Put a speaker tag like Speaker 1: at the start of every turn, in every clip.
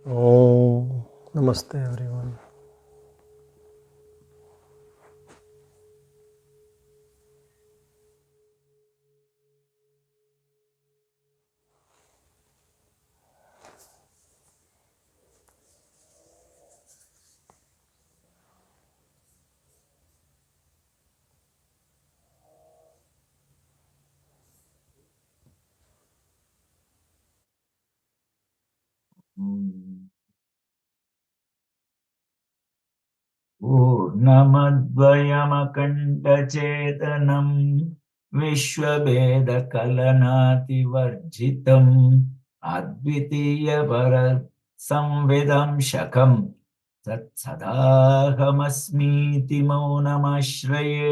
Speaker 1: Oh, namaste everyone.
Speaker 2: पूर्णमद्वयमकण्ठचेतनम् विश्वभेदकलनातिवर्जितम् अद्वितीयपरसंविदं शकम् तत्सदाहमस्मीति मौनमाश्रये.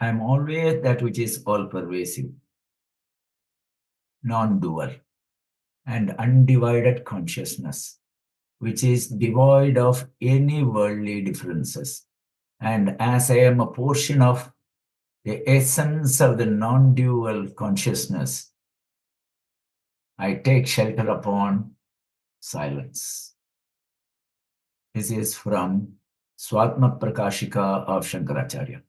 Speaker 2: I am always that which is all-pervasive, non-dual, and undivided consciousness, which is devoid of any worldly differences. And as I am a portion of the essence of the non-dual consciousness, I take shelter upon silence. This is from Swatma Prakashika of Shankaracharya.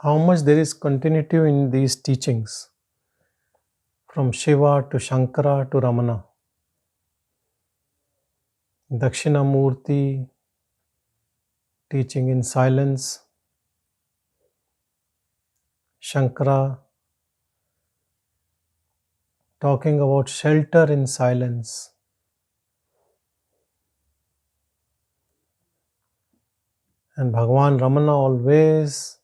Speaker 1: How much there is continuity in these teachings from Shiva to Shankara to Ramana. Dakshinamurti teaching in silence, Shankara talking about shelter in silence. And Bhagavan Ramana always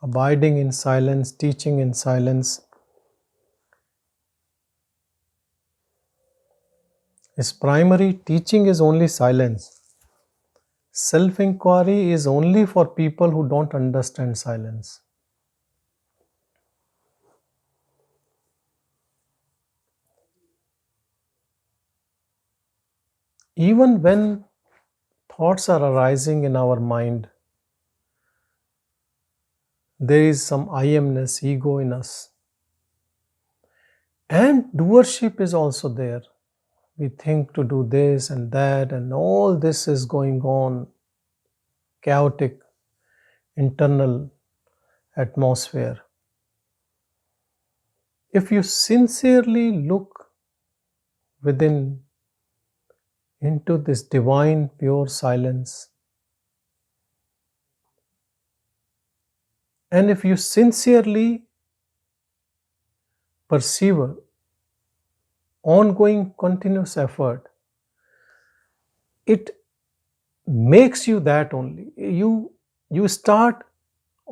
Speaker 1: abiding in silence, teaching in silence. His primary teaching is only silence. Self-inquiry is only for people who don't understand silence. Even when thoughts are arising in our mind, there is some I amness, ego in us. And doership is also there. We think to do this and that, and all this is going on, chaotic, internal atmosphere. If you sincerely look within into this divine, pure silence, and if you sincerely perceive ongoing, continuous effort, it makes you that only. You start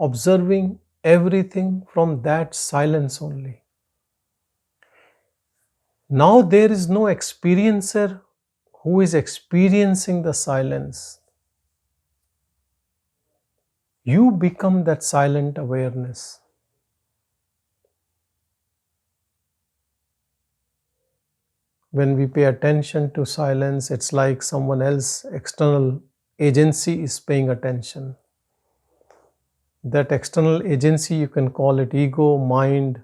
Speaker 1: observing everything from that silence only. Now there is no experiencer who is experiencing the silence. You become that silent awareness. When we pay attention to silence, it's like someone else, external agency is paying attention. That external agency, you can call it ego, mind,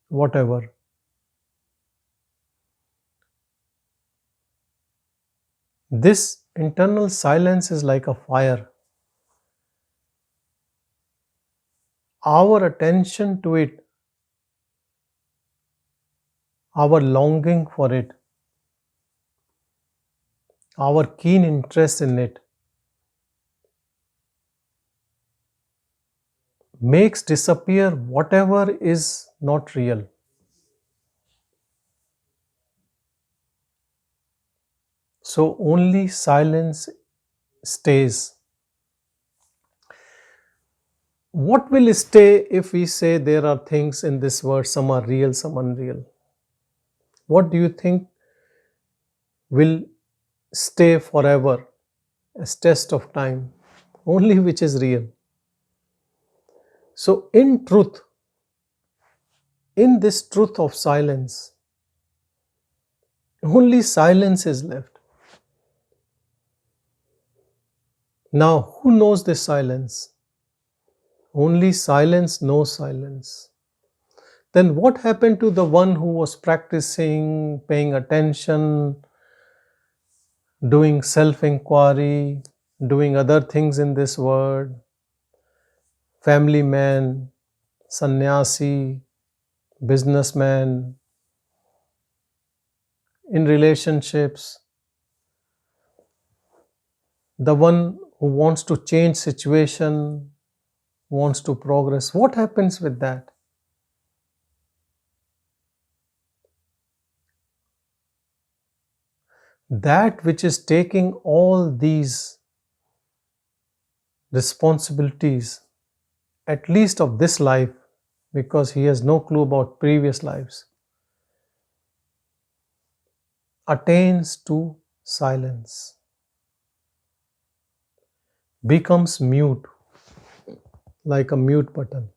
Speaker 1: whatever. This internal silence is like a fire. Our attention to it, our longing for it, our keen interest in it, makes disappear whatever is not real. So only silence stays. What will stay if we say there are things in this world, some are real, some unreal? What do you think will stay forever as test of time? Only which is real. So in truth, in this truth of silence, only silence is left. Now, who knows this silence? Only silence knows silence. Then what happened to the one who was practicing, paying attention, doing self-inquiry, doing other things in this world? Family man, sannyasi, businessman, in relationships, the one who wants to change situation, wants to progress. What happens with that? That which is taking all these responsibilities, at least of this life, because he has no clue about previous lives, attains to silence, becomes mute, like a mute button.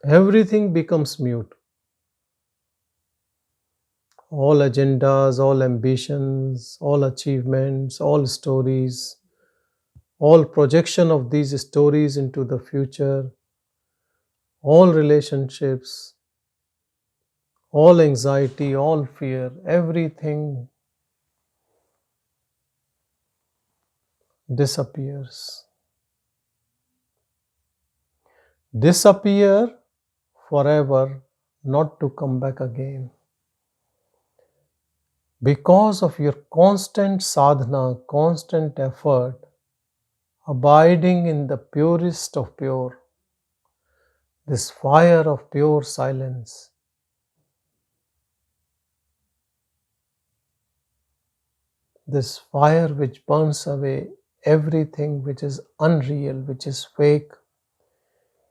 Speaker 1: Everything becomes mute. All agendas, all ambitions, all achievements, all stories, all projection of these stories into the future, all relationships, all anxiety, all fear, everything disappears. Disappear forever, not to come back again. Because of your constant sadhana, constant effort, abiding in the purest of pure, this fire of pure silence, this fire which burns away everything which is unreal, which is fake,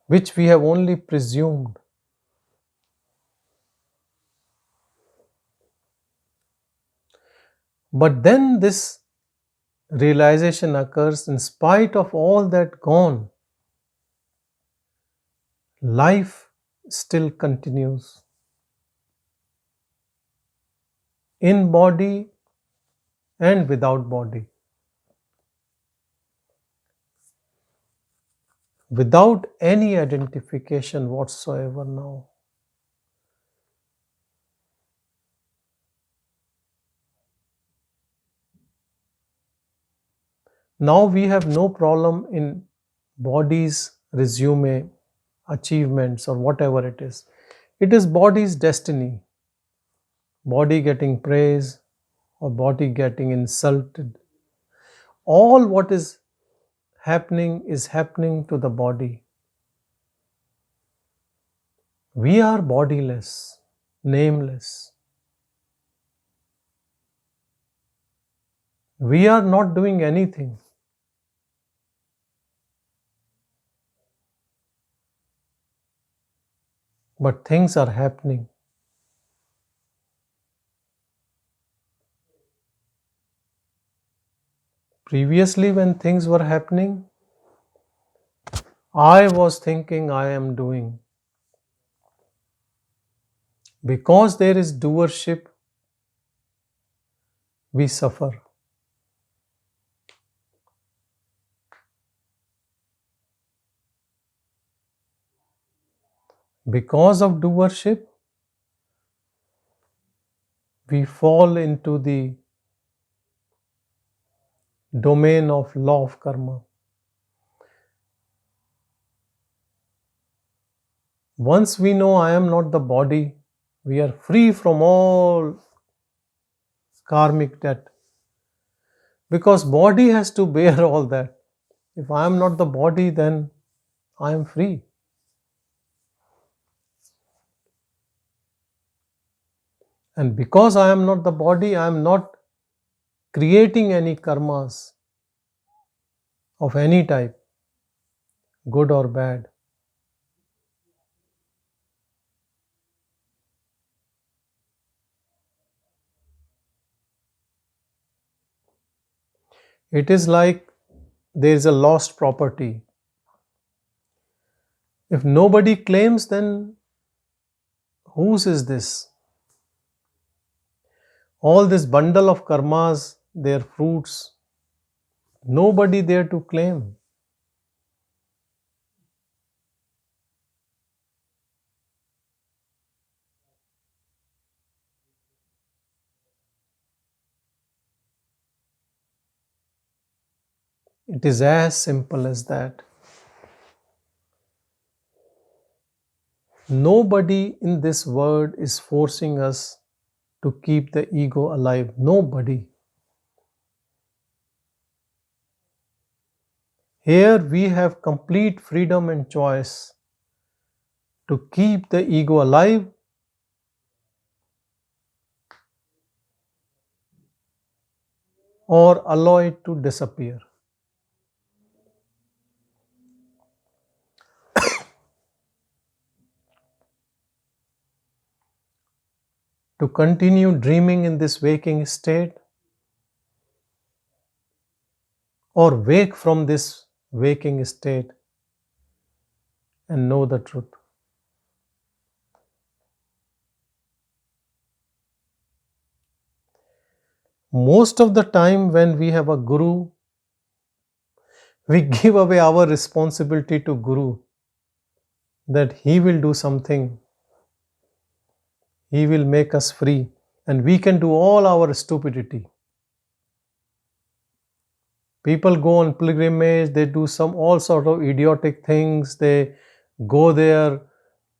Speaker 1: which we have only presumed. But then this realization occurs, in spite of all that gone, life still continues. In body and without body. Without any identification whatsoever now. Now we have no problem in body's resume, achievements, or whatever it is. It is body's destiny. Body getting praise or body getting insulted. All what is happening to the body. We are bodiless, nameless. We are not doing anything. But things are happening. Previously, when things were happening, I was thinking I am doing. Because there is doership, we suffer. Because of doership, we fall into the domain of law of karma. Once we know I am not the body, we are free from all karmic debt. Because body has to bear all that. If I am not the body, then I am free. And because I am not the body, I am not creating any karmas of any type, good or bad. It is like there is a lost property. If nobody claims, then whose is this? All this bundle of karmas, their fruits, nobody there to claim. It is as simple as that. Nobody in this world is forcing us to keep the ego alive. Nobody. Here we have complete freedom and choice to keep the ego alive or allow it to disappear. To continue dreaming in this waking state or wake from this waking state and know the truth. Most of the time when we have a guru, we give away our responsibility to guru that he will do something. He will make us free and we can do all our stupidity. People go on pilgrimage, they do all sort of idiotic things. They go there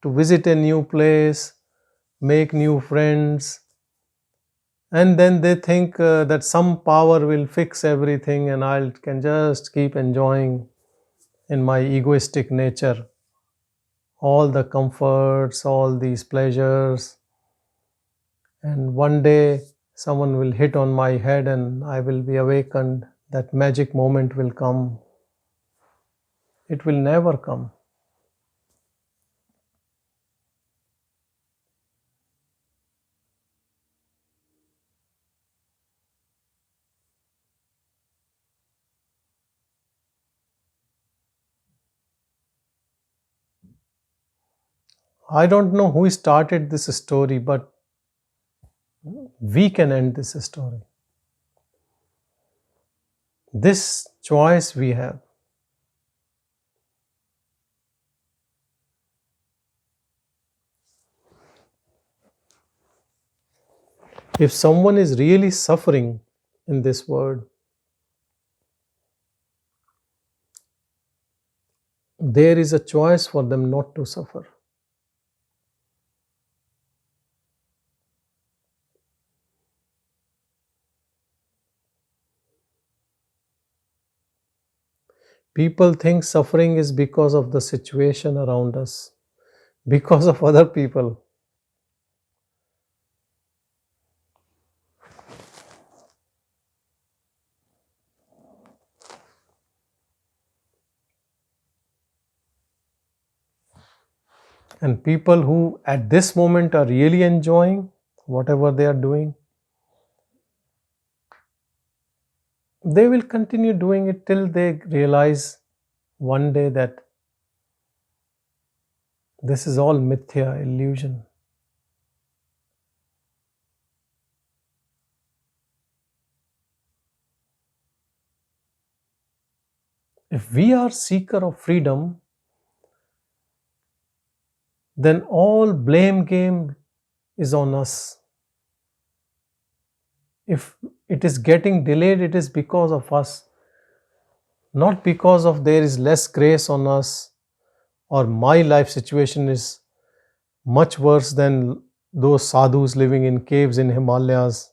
Speaker 1: to visit a new place, make new friends, and then they think that some power will fix everything and I can just keep enjoying in my egoistic nature all the comforts, all these pleasures, and one day someone will hit on my head and I will be awakened. That magic moment will come. It will never come. I don't know who started this story, but we can end this story. This choice we have. If someone is really suffering in this world, there is a choice for them not to suffer. People think suffering is because of the situation around us, because of other people. And people who at this moment are really enjoying whatever they are doing, they will continue doing it till they realize one day that this is all mithya, illusion. If we are seeker of freedom, then all blame game is on us. If it is getting delayed, it is because of us, not because of there is less grace on us or my life situation is much worse than those sadhus living in caves in Himalayas.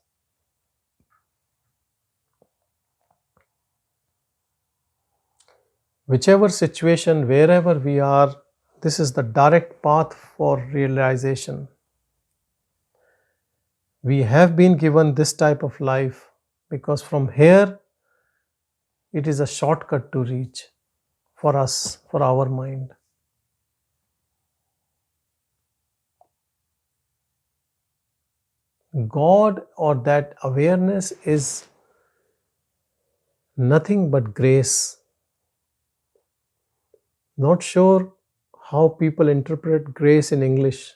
Speaker 1: Whichever situation, wherever we are, this is the direct path for realization. We have been given this type of life because from here it is a shortcut to reach for us, for our mind. God or that awareness is nothing but grace. Not sure how people interpret grace in English,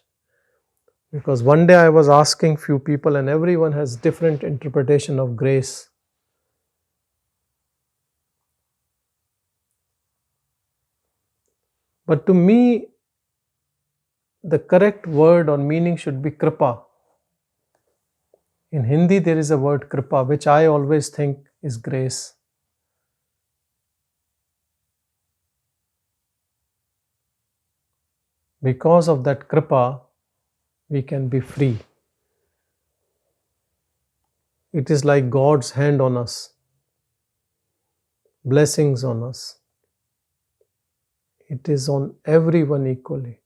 Speaker 1: because one day I was asking few people and everyone has different interpretation of grace. But to me, the correct word or meaning should be kripa. In Hindi, there is a word kripa, which I always think is grace. Because of that kripa, we can be free. It is like God's hand on us, blessings on us. It is on everyone equally.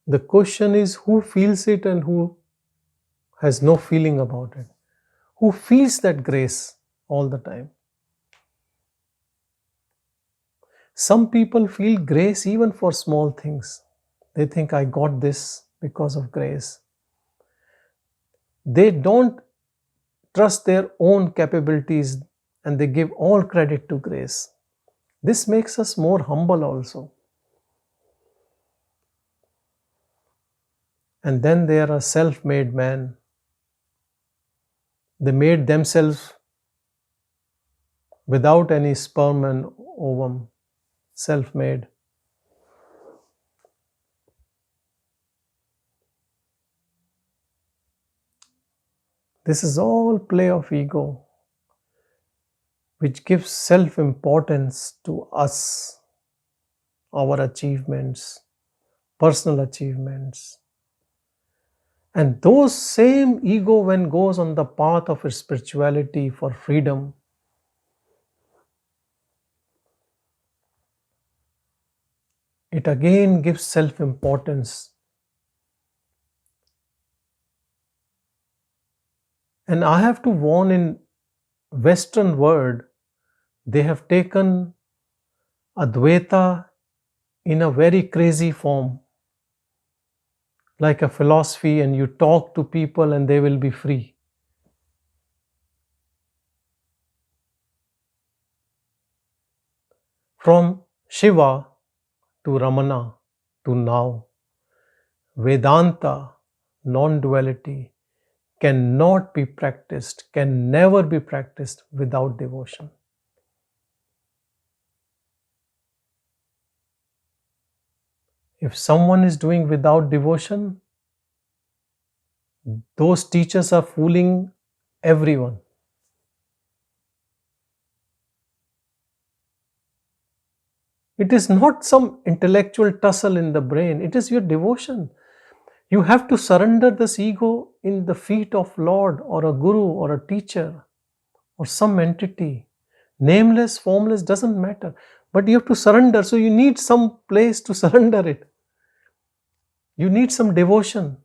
Speaker 1: The question is who feels it and who has no feeling about it. Who feels that grace all the time? Some people feel grace even for small things. They think I got this because of grace. They don't trust their own capabilities and they give all credit to grace. This makes us more humble also. And then there are self-made men. They made themselves without any sperm and ovum, self-made. This is all play of ego, which gives self-importance to us, our achievements, personal achievements. And those same ego, when goes on the path of spirituality for freedom, it again gives self-importance. And I have to warn, in Western world, they have taken Advaita in a very crazy form, like a philosophy, and you talk to people and they will be free. From Shiva to Ramana to now, Vedanta, non-duality, cannot be practiced, can never be practiced without devotion. If someone is doing without devotion, those teachers are fooling everyone. It is not some intellectual tussle in the brain, it is your devotion. You have to surrender this ego in the feet of Lord or a guru or a teacher or some entity. Nameless, formless, doesn't matter. But you have to surrender. So you need some place to surrender it. You need some devotion.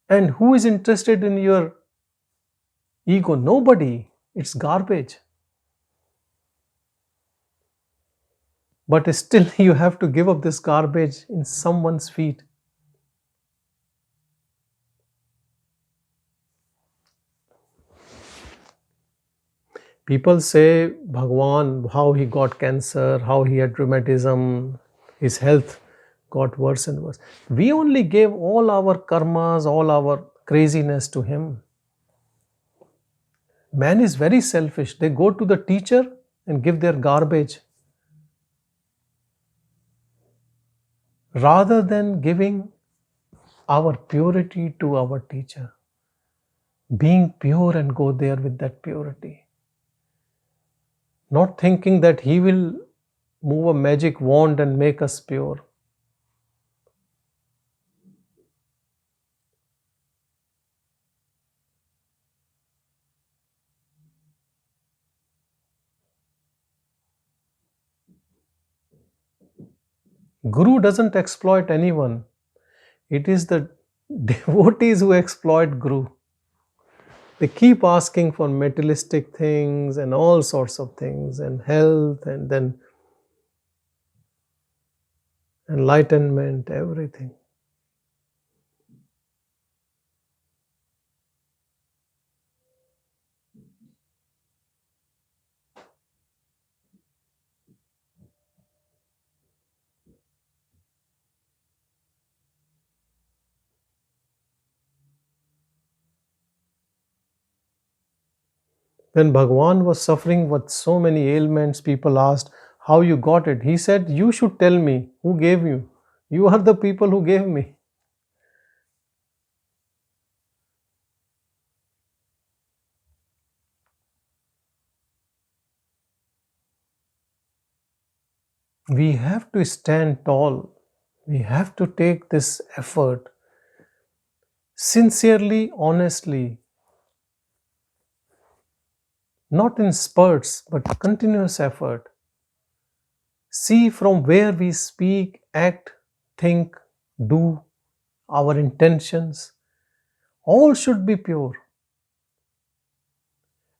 Speaker 1: And who is interested in your ego? Nobody. It's garbage. But still you have to give up this garbage in someone's feet. People say Bhagavan, how he got cancer, how he had rheumatism, his health got worse and worse. We only gave all our karmas, all our craziness to him. Man is very selfish. They go to the teacher and give their garbage, rather than giving our purity to our teacher. Being pure and go there with that purity. Not thinking that he will move a magic wand and make us pure. Guru doesn't exploit anyone. It is the devotees who exploit Guru. They keep asking for materialistic things and all sorts of things, and health, and then enlightenment, everything. When Bhagavan was suffering with so many ailments, people asked how you got it. He said, "You should tell me who gave you. You are the people who gave me." We have to stand tall. We have to take this effort sincerely, honestly, not in spurts, but continuous effort. See from where we speak, act, think, do, our intentions, all should be pure.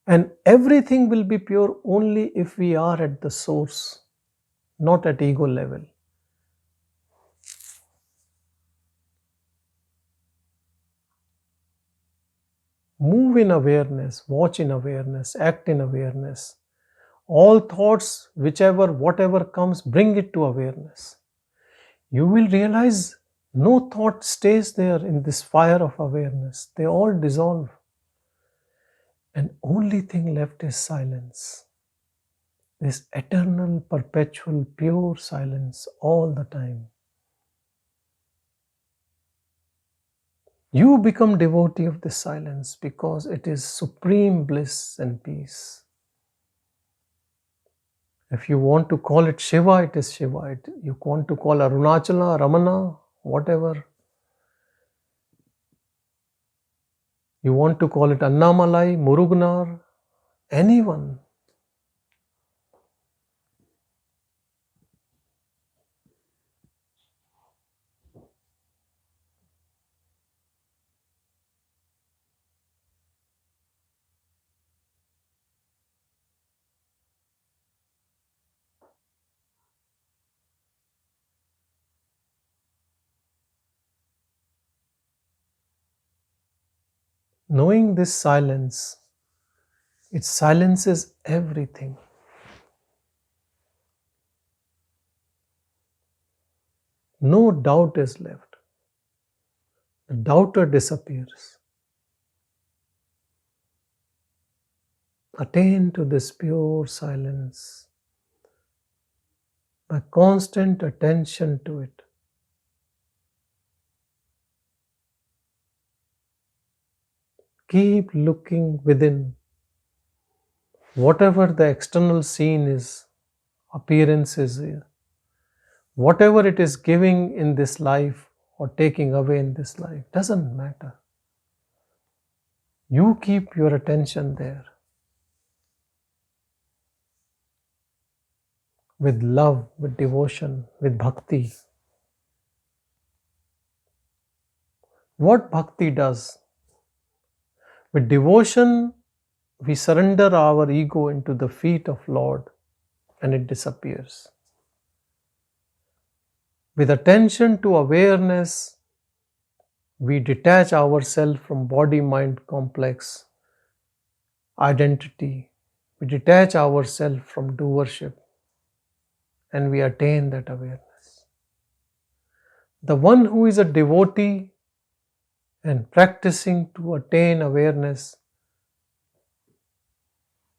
Speaker 1: And everything will be pure only if we are at the source, not at ego level. Move in awareness, watch in awareness, act in awareness. All thoughts, whatever comes, bring it to awareness. You will realize no thought stays there in this fire of awareness. They all dissolve. And only thing left is silence. This eternal, perpetual, pure silence all the time. You become devotee of this silence because it is supreme bliss and peace. If you want to call it Shiva, it is Shiva. You want to call Arunachala, Ramana, whatever. You want to call it Annamalai, Murugnar, anyone. Knowing this silence, it silences everything. No doubt is left. The doubter disappears. Attain to this pure silence by constant attention to it. Keep looking within. Whatever the external scene is, appearance is, whatever it is giving in this life or taking away in this life, doesn't matter. You keep your attention there. With love, with devotion, with bhakti. What bhakti does? With devotion, we surrender our ego into the feet of Lord and it disappears. With attention to awareness, we detach ourselves from body-mind complex identity. We detach ourselves from doership and we attain that awareness. The one who is a devotee and practicing to attain awareness,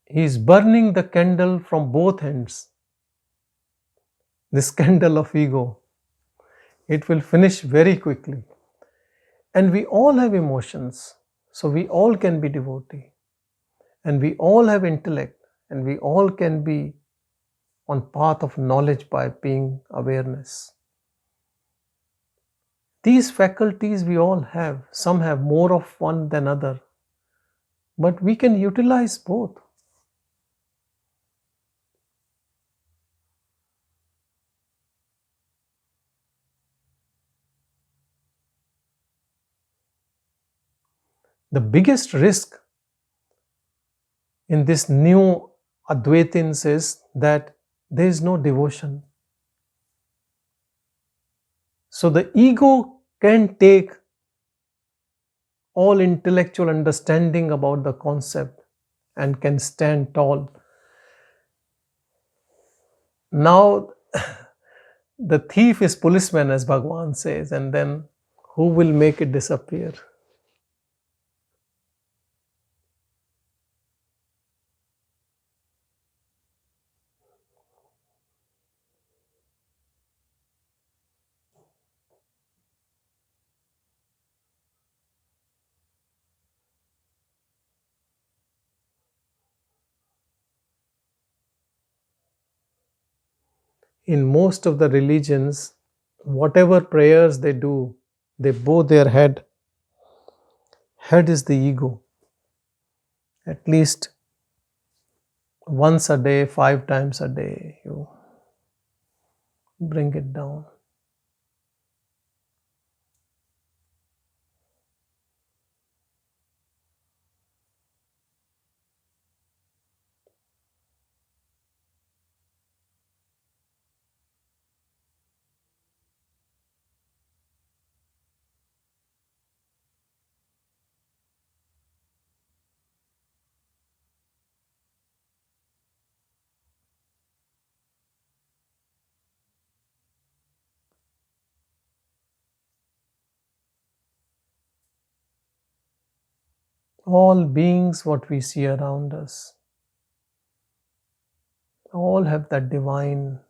Speaker 1: he is burning the candle from both ends. This candle of ego, it will finish very quickly. And we all have emotions, so we all can be devotee. And we all have intellect, and we all can be on path of knowledge by being awareness. These faculties we all have. Some have more of one than other, but we can utilize both. The biggest risk in this new Advaitins is that there is no devotion. So the ego can take all intellectual understanding about the concept and can stand tall. Now, the thief is policeman, as Bhagavan says, and then who will make it disappear? In most of the religions, whatever prayers they do, they bow their head. Head is the ego. At least once a day, 5 times a day, you bring it down. All beings, what we see around us, all have that divine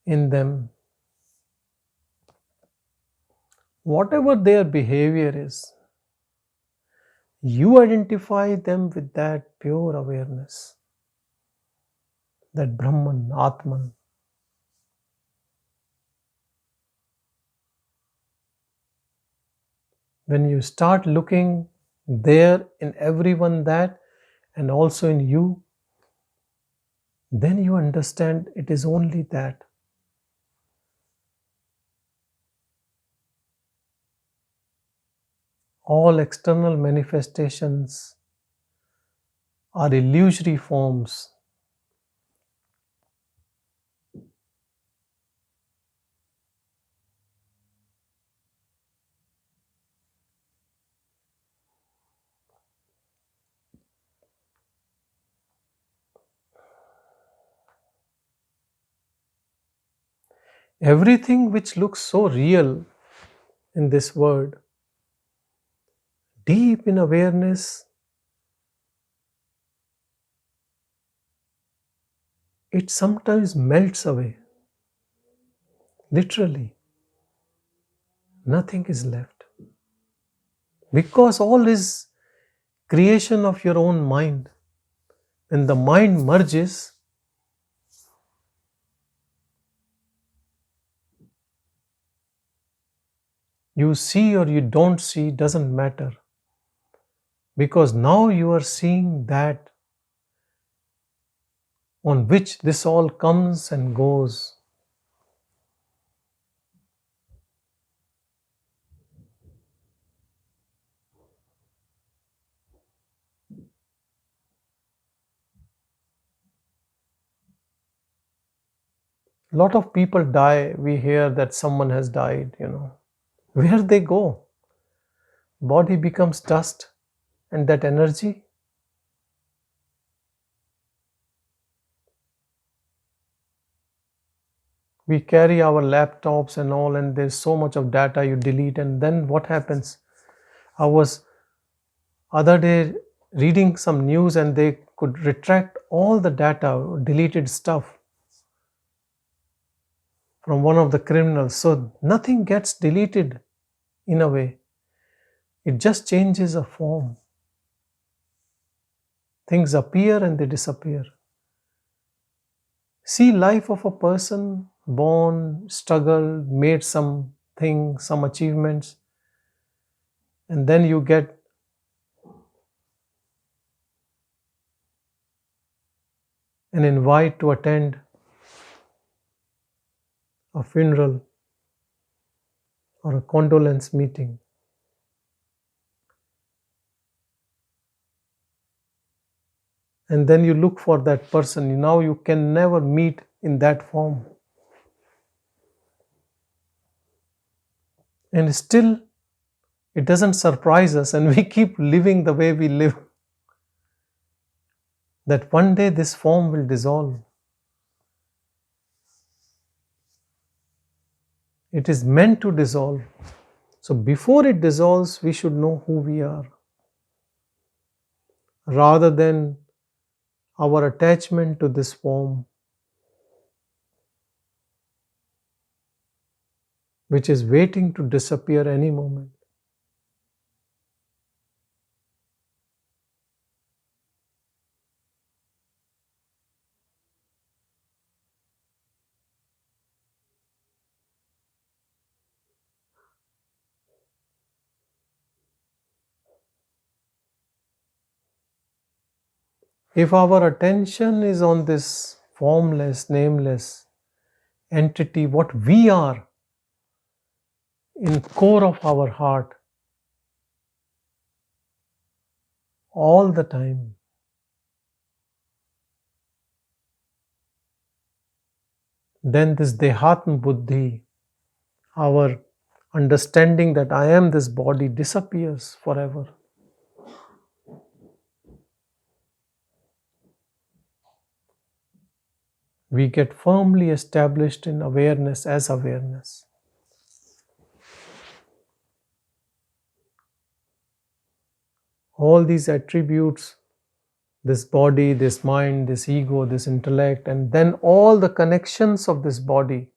Speaker 1: in them. Whatever their behavior is, you identify them with that pure awareness, that Brahman, Atman. When you start looking there in everyone that, and also in you, then you understand it is only that. All external manifestations are illusory forms. Everything which looks so real in this world, deep in awareness, it sometimes melts away. Literally, nothing is left. Because all is creation of your own mind. When the mind merges, you see or you don't see, doesn't matter. Because now you are seeing that on which this all comes and goes. A lot of people die. We hear that someone has died, Where they go? Body becomes dust, and that energy, we carry our laptops and all, and there's so much of data you delete, and then what happens? I was other day reading some news and they could retract all the data, deleted stuff from one of the criminals. So nothing gets deleted in a way. It just changes a form. Things appear and they disappear. See life of a person born, struggled, made something, some achievements, and then you get an invite to attend a funeral or a condolence meeting. and then you look for that person. Now you can never meet in that form. And still, it doesn't surprise us, and we keep living the way we live, that one day this form will dissolve. It is meant to dissolve. So before it dissolves, we should know who we are, rather than our attachment to this form, which is waiting to disappear any moment. If our attention is on this formless, nameless entity, what we are in core of our heart, all the time, then this Dehatma Buddhi, our understanding that I am this body, disappears forever. We get firmly established in awareness as awareness. All these attributes, this body, this mind, this ego, this intellect, and then all the connections of this body,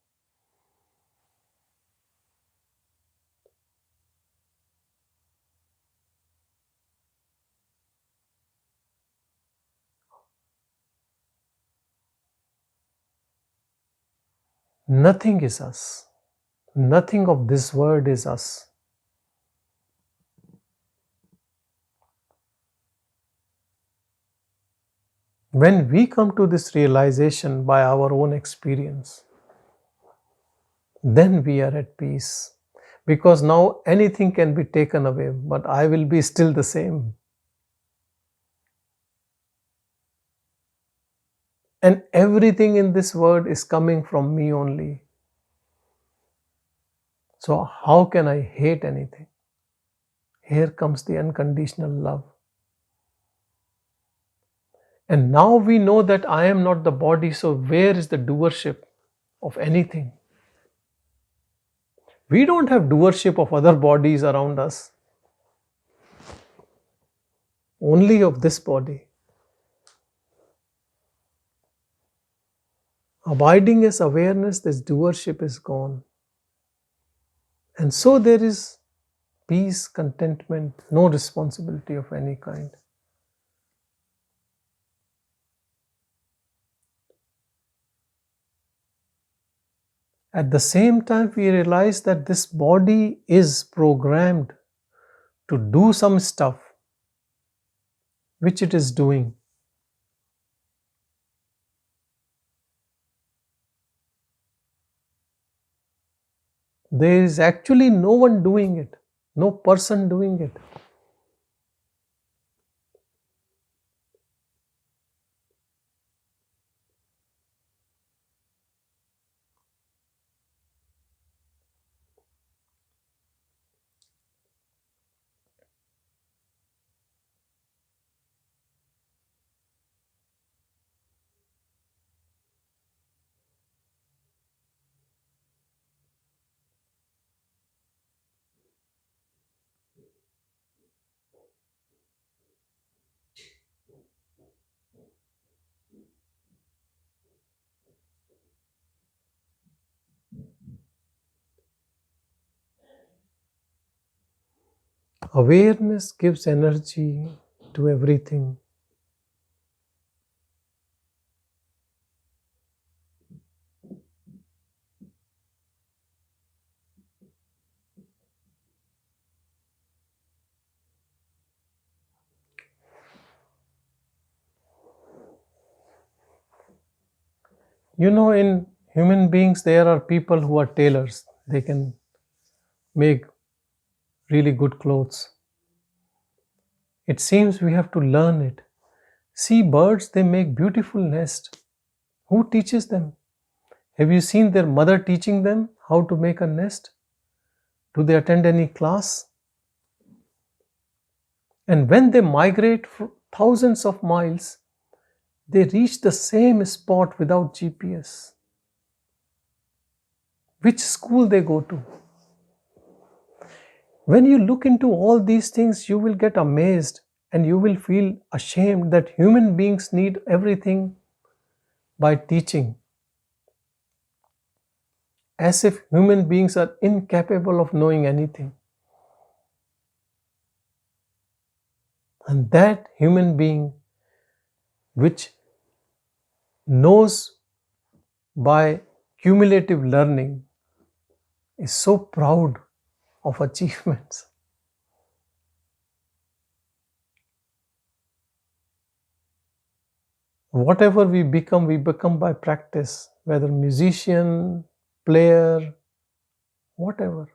Speaker 1: nothing is us. Nothing of this world is us. When we come to this realization by our own experience, then we are at peace. Because now anything can be taken away, but I will be still the same. And everything in this world is coming from me only. So how can I hate anything? Here comes the unconditional love. And now we know that I am not the body, so where is the doership of anything? We don't have doership of other bodies around us, only of this body. Abiding as awareness, this doership is gone. And so there is peace, contentment, no responsibility of any kind. At the same time, we realize that this body is programmed to do some stuff which it is doing. There is actually no one doing it, no person doing it. Awareness gives energy to everything. In human beings, there are people who are tailors. They can make really good clothes. It seems we have to learn it. See birds, they make beautiful nest. Who teaches them? Have you seen their mother teaching them how to make a nest? Do they attend any class? And when they migrate for thousands of miles, they reach the same spot without GPS. Which school they go to? When you look into all these things, you will get amazed and you will feel ashamed that human beings need everything by teaching, as if human beings are incapable of knowing anything. And that human being which knows by cumulative learning is so proud of achievements. Whatever we become by practice, whether musician, player, whatever.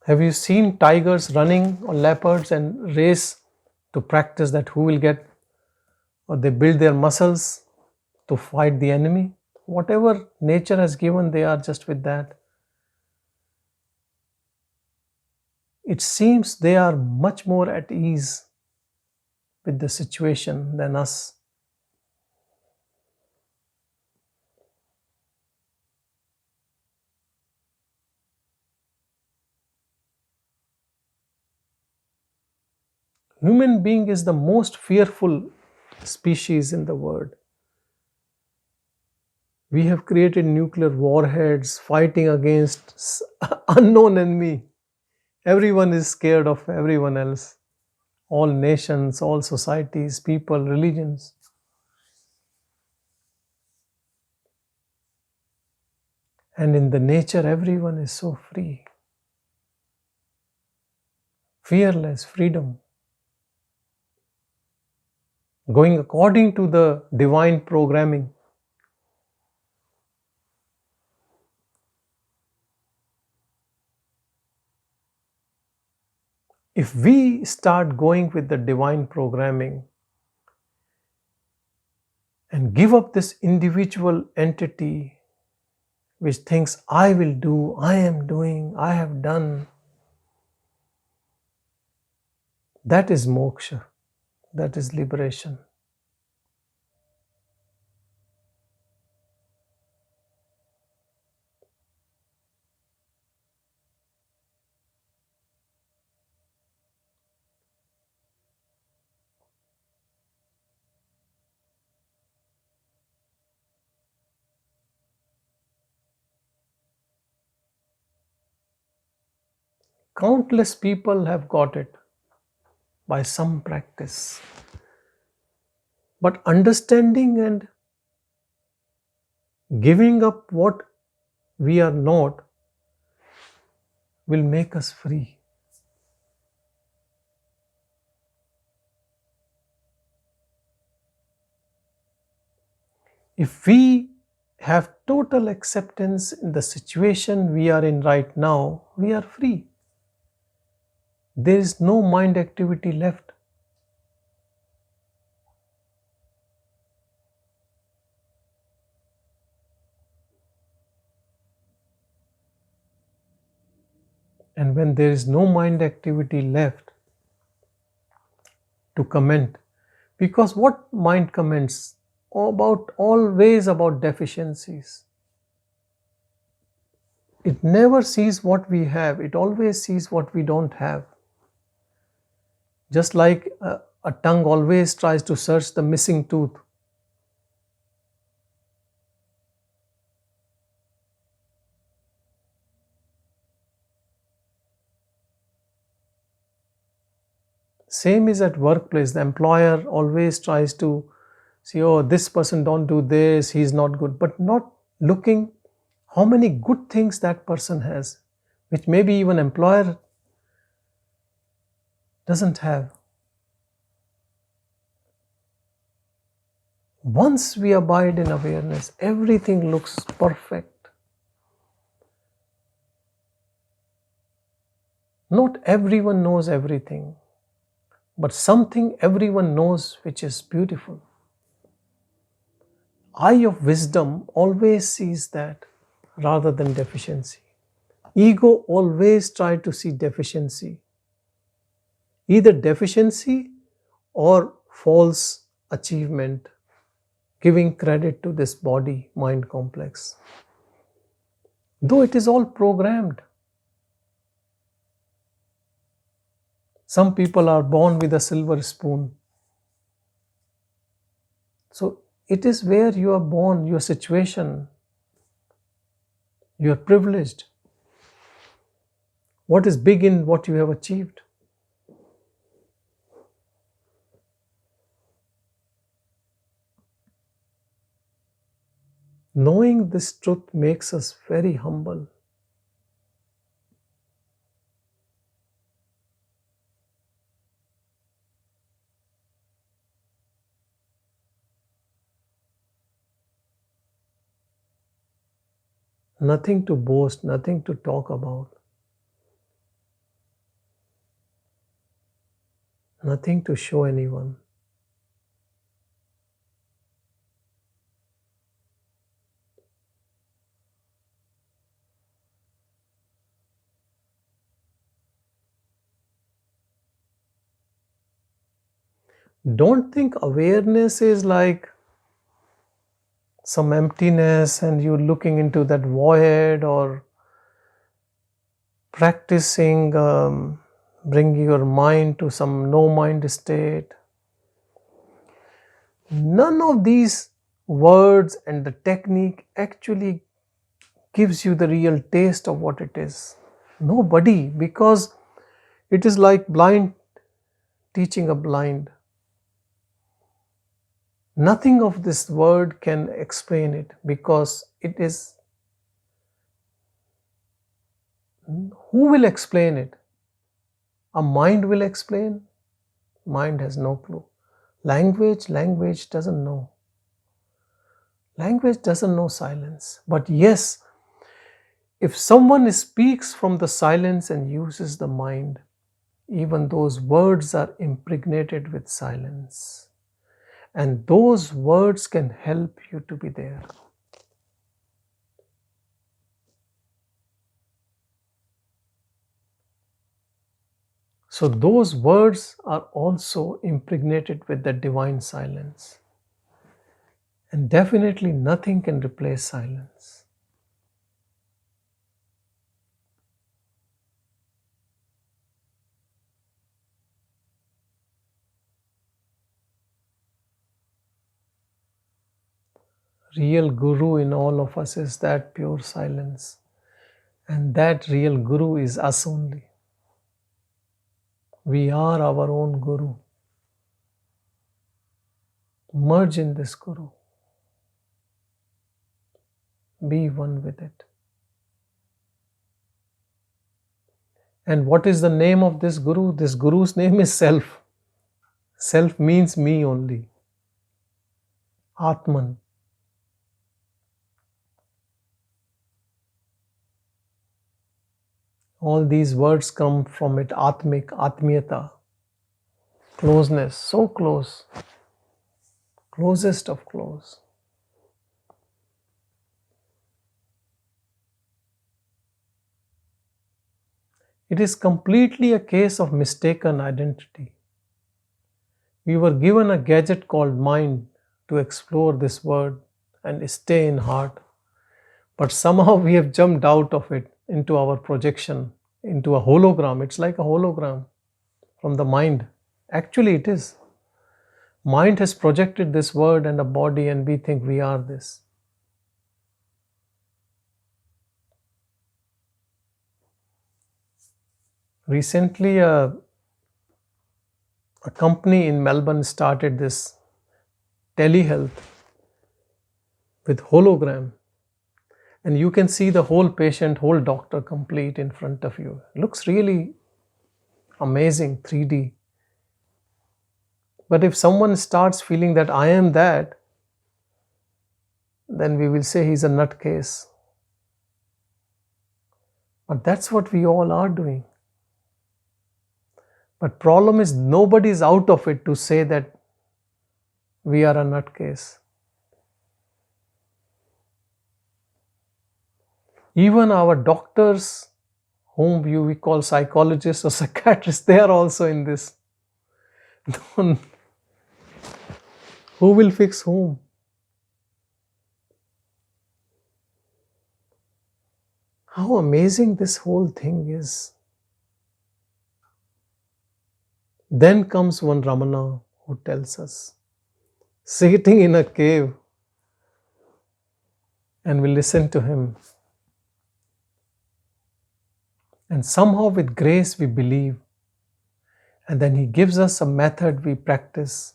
Speaker 1: Have you seen tigers running or leopards and race to practice that who will get, or they build their muscles to fight the enemy? Whatever nature has given, they are just with that. It seems they are much more at ease with the situation than us. Human being is the most fearful species in the world. We have created nuclear warheads fighting against unknown enemy. Everyone is scared of everyone else. All nations, all societies, people, religions. And in the nature, everyone is so free. Fearless, freedom. Going according to the divine programming. If we start going with the divine programming and give up this individual entity which thinks, I will do, I am doing, I have done, that is moksha, that is liberation. Countless people have got it by some practice. But understanding and giving up what we are not will make us free. If we have total acceptance in the situation we are in right now, we are free. There is no mind activity left. And when there is no mind activity left to comment, because what mind comments? Always about deficiencies. It never sees what we have, it always sees what we don't have. Just like a tongue always tries to search the missing tooth. Same is at workplace. The employer always tries to see, oh, this person don't do this, he's not good, but not looking how many good things that person has, which maybe even employer doesn't have. Once we abide in awareness, everything looks perfect. Not everyone knows everything, but something everyone knows which is beautiful. Eye of wisdom always sees that rather than deficiency. Ego always tries to see deficiency, either deficiency or false achievement, giving credit to this body mind complex. Though it is all programmed. Some people are born with a silver spoon. So it is where you are born, your situation. You are privileged. What is big in what you have achieved? Knowing this truth makes us very humble. Nothing to boast, nothing to talk about, nothing to show anyone. Don't think awareness is like some emptiness and you're looking into that void, or practicing bringing your mind to some no mind state. None of these words and the technique actually gives you the real taste of what it is. Nobody, because it is like blind teaching a blind. Nothing of this word can explain it, because it is. Who will explain it? A mind will explain? Mind has no clue. Language doesn't know. Language doesn't know silence. But yes, if someone speaks from the silence and uses the mind, even those words are impregnated with silence. And those words can help you to be there. So those words are also impregnated with the divine silence. And definitely nothing can replace silence. Real guru in all of us is that pure silence. And that real guru is us only. We are our own guru. Merge in this guru. Be one with it. And what is the name of this guru? This guru's name is self. Self means me only. Atman. All these words come from it. Atmik, Atmiyata. Closeness, so close. Closest of close. It is completely a case of mistaken identity. We were given a gadget called mind to explore this world and stay in heart. But somehow we have jumped out of it into our projection, into a hologram. It's like a hologram from the mind. Actually, it is. Mind has projected this world and a body, and we think we are this. Recently, a company in Melbourne started this telehealth with hologram. And you can see the whole patient, whole doctor complete in front of you. It looks really amazing, 3D. But if someone starts feeling that I am that, then we will say he's a nutcase. But that's what we all are doing. But problem is nobody is out of it to say that we are a nutcase. Even our doctors, whom we call psychologists or psychiatrists, they are also in this. Who will fix whom? How amazing this whole thing is. Then comes one Ramana who tells us, sitting in a cave, and we listen to him. And somehow with grace we believe. And then he gives us a method we practice.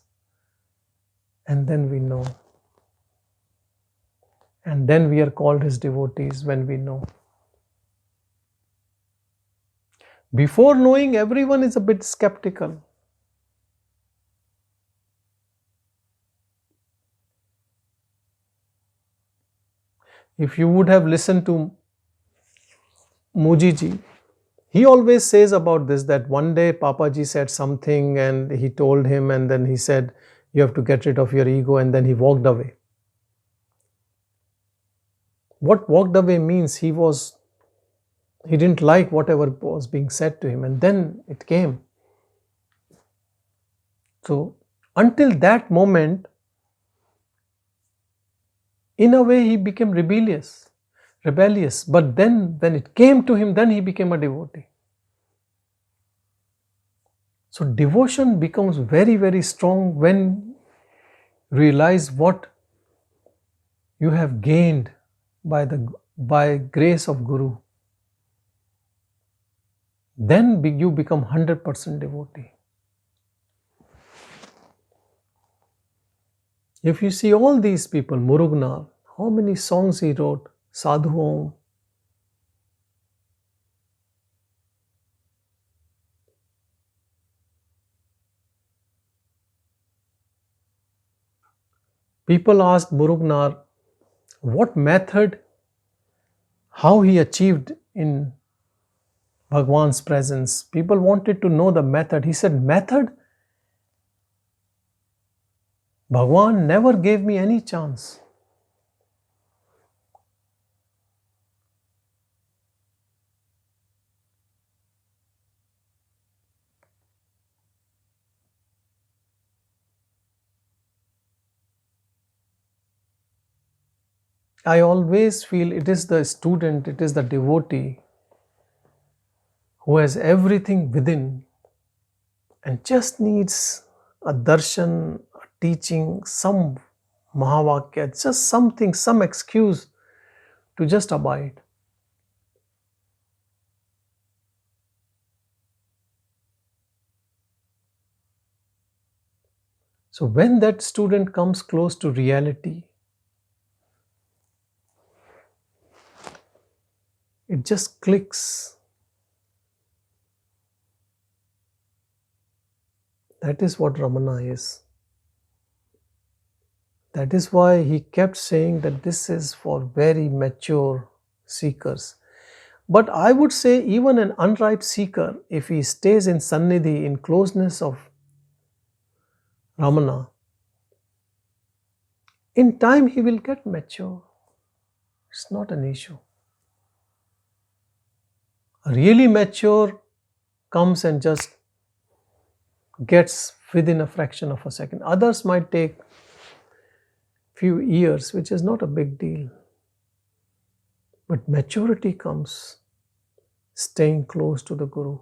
Speaker 1: And then we know. And then we are called his devotees when we know. Before knowing, everyone is a bit skeptical. If you would have listened to Mujiji, he always says about this, that one day Papaji said something and he told him, and then he said, you have to get rid of your ego, and then he walked away. What walked away means he didn't like whatever was being said to him, and then it came. So until that moment, in a way he became rebellious. But then when it came to him, then he became a devotee. So devotion becomes very, very strong when you realize what you have gained by grace of Guru. Then you become 100% devotee. If you see all these people, Murugnal, how many songs he wrote, Sadhu Om. People asked Murugnal what method, how he achieved in Bhagavan's presence. People wanted to know the method. He said, method? Bhagavan never gave me any chance. I always feel it is the student, it is the devotee who has everything within and just needs a darshan, a teaching, some mahavakya, just something, some excuse to just abide. So when that student comes close to reality, it just clicks. That is what Ramana is. That is why he kept saying that this is for very mature seekers. But I would say even an unripe seeker, if he stays in Sannidhi, in closeness of Ramana, in time he will get mature. It's not an issue. A really mature comes and just gets within a fraction of a second. Others might take few years, which is not a big deal. But maturity comes staying close to the Guru.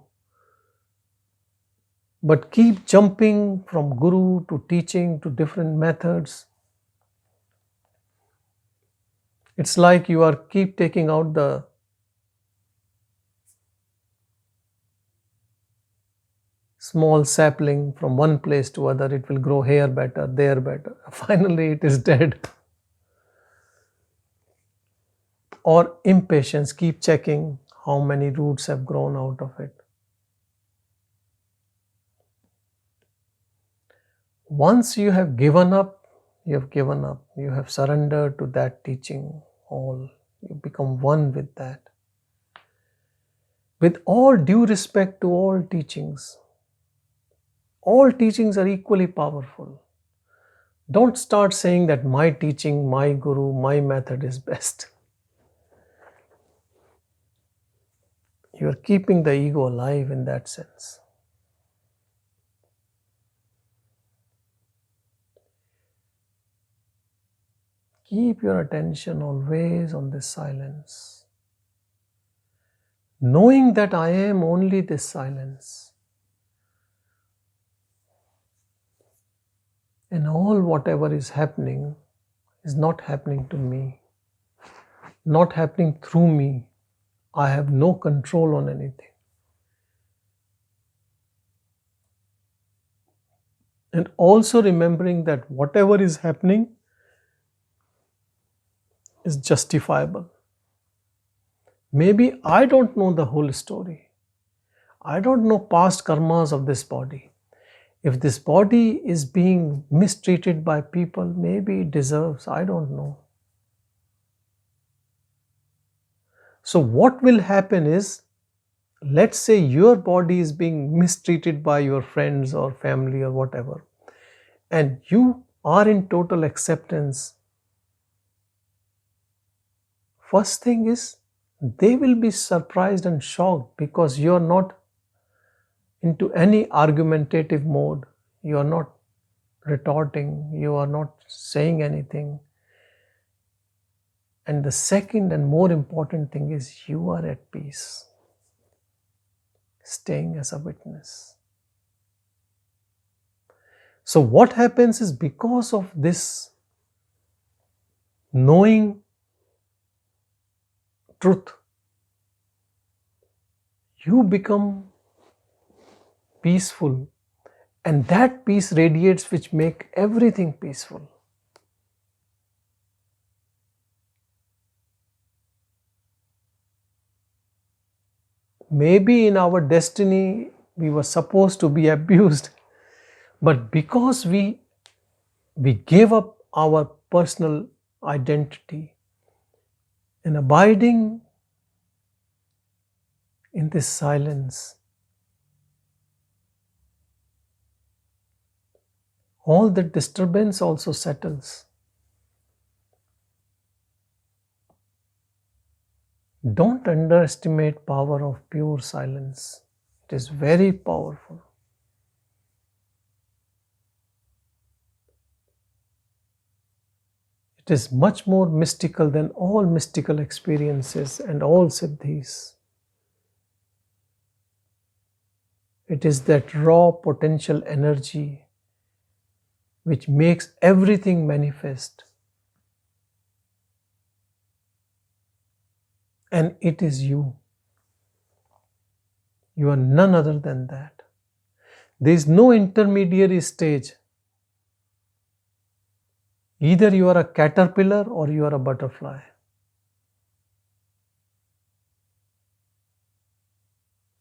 Speaker 1: But keep jumping from Guru to teaching to different methods. It's like you are keep taking out the small sapling from one place to other. It will grow here better, there better. Finally, it is dead. Or impatience, keep checking how many roots have grown out of it. Once you have given up, you have given up. You have surrendered to that teaching all. You become one with that. With all due respect to all teachings, All teachings are equally powerful. Don't start saying that my teaching, my guru, my method is best. You are keeping the ego alive in that sense. Keep your attention always on this silence. Knowing that I am only this silence. And all whatever is happening is not happening to me, not happening through me. I have no control on anything. And also remembering that whatever is happening is justifiable. Maybe I don't know the whole story. I don't know past karmas of this body. If this body is being mistreated by people, maybe it deserves, I don't know. So what will happen is, let's say your body is being mistreated by your friends or family or whatever, and you are in total acceptance. First thing is, they will be surprised and shocked because you are not into any argumentative mode. You are not retorting, you are not saying anything. And the second and more important thing is, you are at peace, staying as a witness. So what happens is, because of this knowing truth, you become peaceful, and that peace radiates, which make everything peaceful. Maybe in our destiny we were supposed to be abused, but because we gave up our personal identity and abiding in this silence, all the disturbance also settles. Don't underestimate power of pure silence. It is very powerful. It is much more mystical than all mystical experiences and all siddhis. It is that raw potential energy which makes everything manifest. And it is you. You are none other than that. There is no intermediary stage. Either you are a caterpillar or you are a butterfly.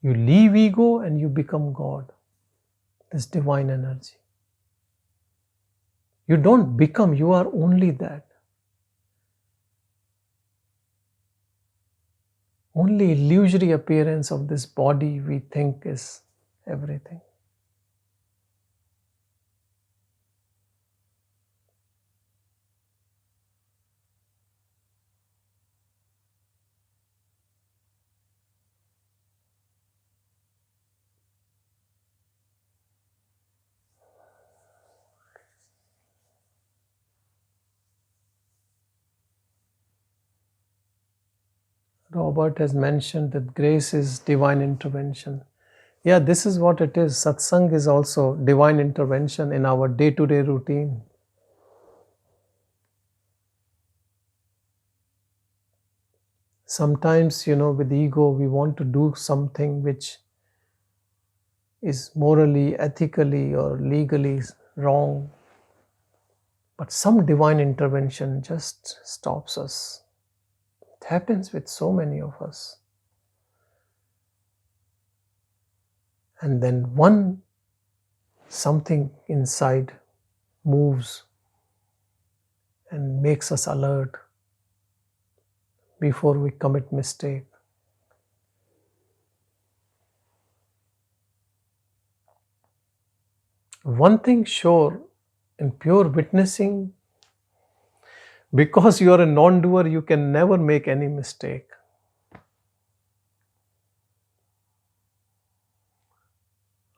Speaker 1: You leave ego and you become God, this divine energy. You don't become, you are only that. Only illusory appearance of this body we think is everything. Robert has mentioned that grace is divine intervention. Yeah, this is what it is. Satsang is also divine intervention in our day-to-day routine. Sometimes, with ego, we want to do something which is morally, ethically, or legally wrong. But some divine intervention just stops us. It happens with so many of us. And then something inside moves and makes us alert before we commit mistake. One thing sure, in pure witnessing, because you are a non-doer, you can never make any mistake.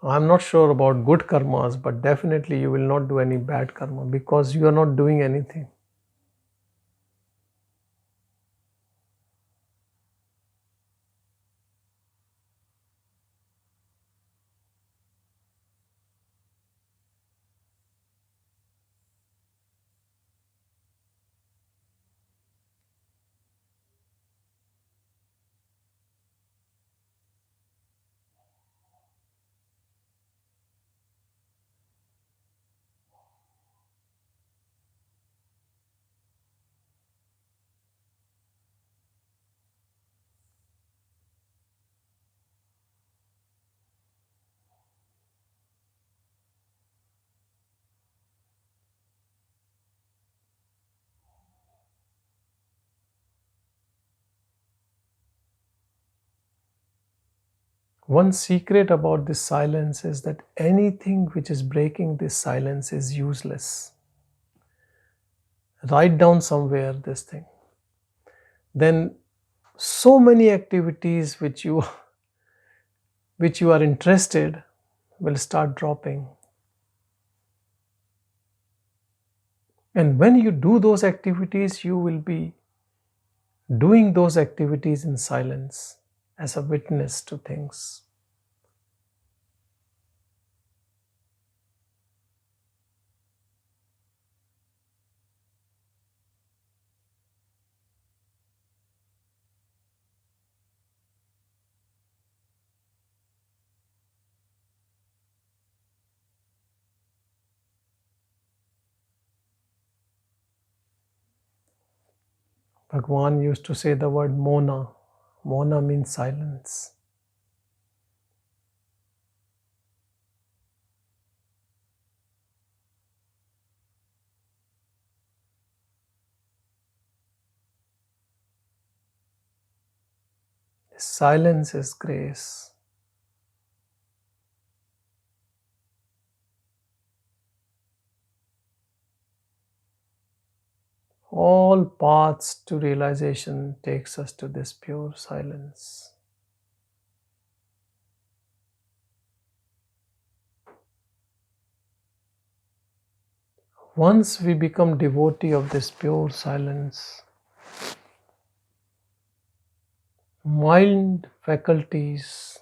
Speaker 1: I'm not sure about good karmas, but definitely you will not do any bad karma because you are not doing anything. One secret about this silence is that anything which is breaking this silence is useless. Write down somewhere this thing. Then so many activities which you are interested will start dropping. And when you do those activities, you will be doing those activities in silence as a witness to things. Bhagavan used to say the word mona. Mona means silence. Silence is grace. All paths to realization takes us to this pure silence. Once we become devotee of this pure silence, mind faculties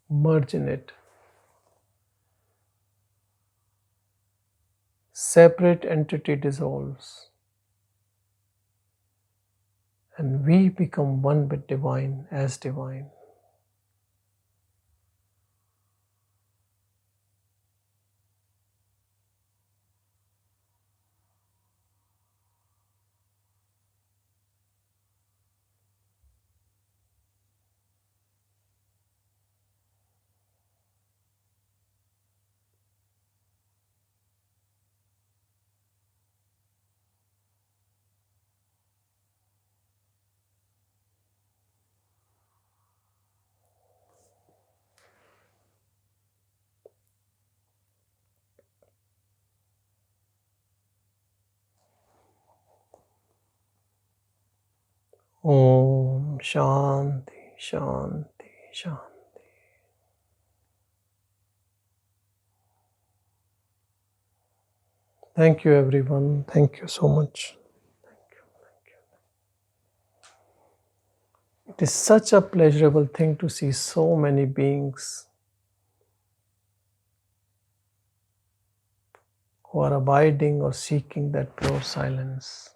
Speaker 1: merge in it. Separate entity dissolves. And we become one with divine as divine. Om Shanti, Shanti, Shanti. Thank you, everyone. Thank you so much. Thank you. It is such a pleasurable thing to see so many beings who are abiding or seeking that pure silence.